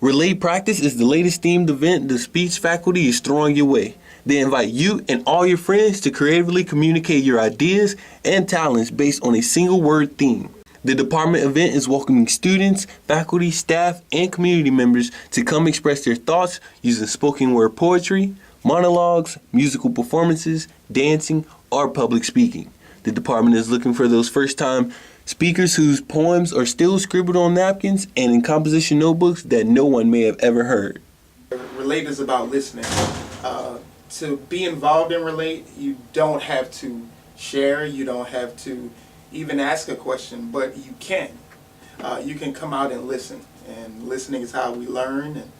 Relate Practice is the latest themed event the speech faculty is throwing your way. They invite you and all your friends to creatively communicate your ideas and talents based on a single word theme. The department event is welcoming students, faculty, staff, and community members to come express their thoughts using spoken word poetry, monologues, musical performances, dancing, or public speaking. The department is looking for those first-time speakers whose poems are still scribbled on napkins and in composition notebooks that no one may have ever heard. Relate is about listening. To be involved in Relate, you don't have to share, you don't have to even ask a question, but you can. You can come out and listen, and listening is how we learn, and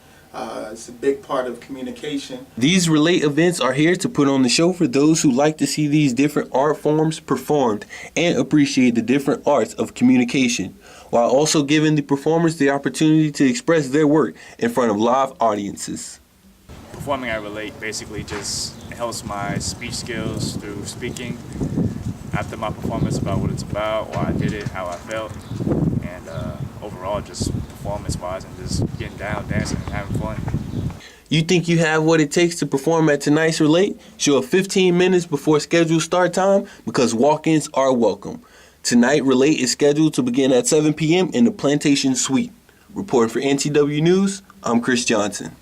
it's a big part of communication. These Relate events are here to put on the show for those who like to see these different art forms performed and appreciate the different arts of communication, while also giving the performers the opportunity to express their work in front of live audiences. Performing at Relate basically just helps my speech skills through speaking after my performance about what it's about, why I did it, how I felt, and overall just performance-wise and just getting down, dancing, and having fun. You think you have what it takes to perform at tonight's Relate? Show up 15 minutes before scheduled start time because walk-ins are welcome. Tonight, Relate is scheduled to begin at 7 p.m. in the Plantation Suite. Reporting for NTW News, I'm Chris Johnson.